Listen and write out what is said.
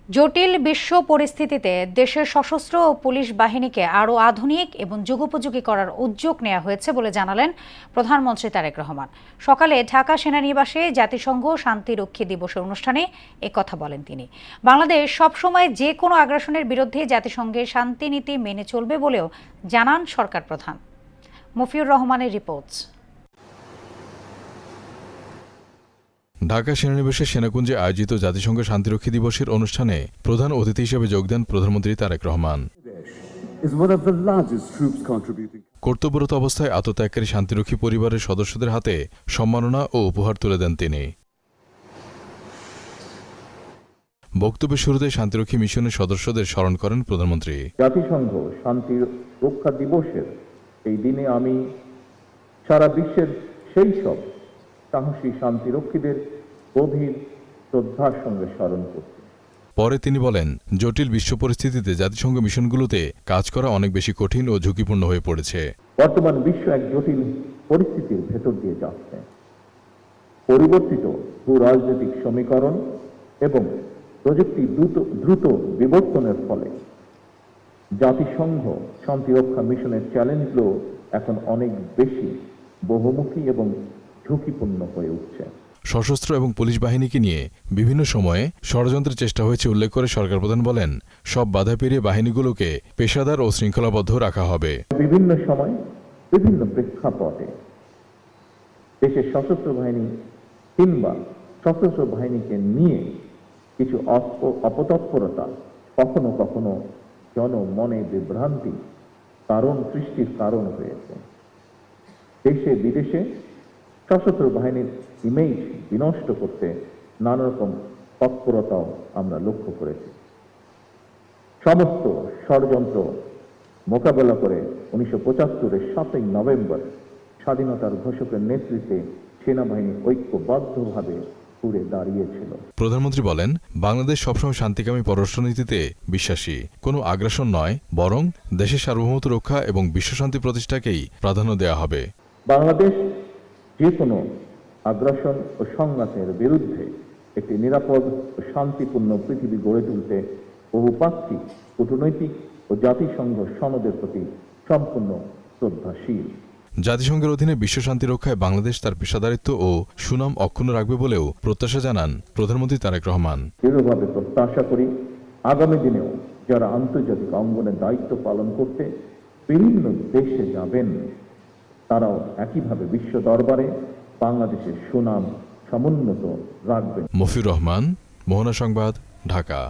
জটিল বিশ্ব পরিস্থিতিতে দেশের সশস্ত্র ও পুলিশ বাহিনীকে আরও আধুনিক এবং যুগোপযোগী করার উদ্যোগ নেওয়া হয়েছে বলে জানালেন প্রধানমন্ত্রী তারেক রহমান। সকালে ঢাকা সেনানিবাসে জাতিসংঘ শান্তিরক্ষী দিবসের অনুষ্ঠানে একথা বলেন তিনি। বাংলাদেশ সবসময় যে কোনো আগ্রাসনের বিরুদ্ধে জাতিসংঘের শান্তিনীতি মেনে চলবে বলেও জানান সরকার প্রধান। মফিউর রহমানের রিপোর্ট। ঢাকা সেনানিবাসে সেনাকুঞ্জে আয়োজিত জাতিসংঘ শান্তিরক্ষী দিবসের অনুষ্ঠানে প্রধান অতিথি হিসেবে যোগ দেন প্রধানমন্ত্রী তারেক রহমান। কর্তব্যরত অবস্থায় আত্মত্যাগকারী শান্তিরক্ষী পরিবারের সদস্যদের হাতে সম্মাননা ও উপহার তুলে দেন তিনি। বক্তব্যের শুরুতে শান্তিরক্ষী মিশনের সদস্যদের স্মরণ করেন প্রধানমন্ত্রী। জাতিসংঘ শান্তি রক্ষা দিবসের এই দিনে আমি সারা বিশ্বের সেই সব সাহসী শান্তিরক্ষীদের গভীর শ্রদ্ধার সঙ্গে স্মরণ করছি। পরে তিনি বলেন, জটিল বিশ্ব পরিস্থিতিতে জাতিসংঘ মিশনগুলোতে কাজ করা অনেক বেশি কঠিন ও ঝুঁকিপূর্ণ হয়ে পড়েছে। বর্তমান বিশ্ব এক জটিল পরিস্থিতির ভেতর দিয়ে যাচ্ছে। পরিবর্তিত ভূ রাজনৈতিক সমীকরণ এবং প্রযুক্তি দ্রুত বিবর্তনের ফলে জাতিসংঘ শান্তিরক্ষা মিশনের চ্যালেঞ্জগুলো এখন অনেক বেশি বহুমুখী এবং ঝুঁকিপূর্ণ হয়ে উঠছে। সশস্ত্র এবং পুলিশ বাহিনীকে নিয়ে বিভিন্ন সময়ে ষড়যন্ত্রের চেষ্টা হয়েছে উল্লেখ করে সরকার প্রধান বলেন, সব বাধা পেরিয়ে বাহিনীগুলোকে পেশাদার ও শৃঙ্খলাবদ্ধ রাখা হবে। বিভিন্ন সময় বিভিন্ন প্রেক্ষাপটে দেশের সশস্ত্র বাহিনী কিংবা সশস্ত্র বাহিনীকে নিয়ে কিছু অপতৎপরতা কখনো কখনো জনমনে বিভ্রান্তি সৃষ্টির কারণ হয়েছে। দেশে বিদেশে সশস্ত্র বাহিনীর ইমেজ বিনষ্ট করতে নানা রকম তৎপরতাও আমরা লক্ষ্য করেছি। সমস্ত ষড়যন্ত্র মোকাবেলা করে 1975-এর 7ই নভেম্বর স্বাধীনতার ঘোষকের নেতৃত্বে সেনাবাহিনী ঐক্যবদ্ধভাবে ঘুরে দাঁড়িয়েছিল। প্রধানমন্ত্রী বলেন, বাংলাদেশ সবসময় শান্তিকামী পররাষ্ট্রনীতিতে বিশ্বাসী। কোনো আগ্রাসন নয়, বরং দেশের সার্বভৌমত্ব রক্ষা এবং বিশ্বশান্তি প্রতিষ্ঠাকেই প্রাধান্য দেওয়া হবে। বাংলাদেশ যে কোনো আগ্রাসন ও সংঘাতের বিরুদ্ধে একটি নিরাপদ ও শান্তিপূর্ণ পৃথিবী গড়ে তুলতে বহুপাক্ষিক কূটনৈতিক ও জাতিসংঘ সনদের প্রতি সম্পূর্ণ শ্রদ্ধাশীল। জাতিসংঘের অধীনে বিশ্বশান্তি রক্ষায় বাংলাদেশ তার পেশাদারিত্ব ও সুনাম অক্ষুণ্ণ রাখবে বলেও প্রত্যাশা জানান প্রধানমন্ত্রী তারেক রহমান। দৃঢ়ভাবে প্রত্যাশা করি, আগামী দিনেও যারা আন্তর্জাতিক অঙ্গনে দায়িত্ব পালন করতে বিভিন্ন দেশে যাবেন, তারাও একইভাবে বিশ্ব দরবারে বাংলাদেশের সুনাম সমুন্নত রাখবেন। মফিউর রহমান, মোহনা সংবাদ, ঢাকা।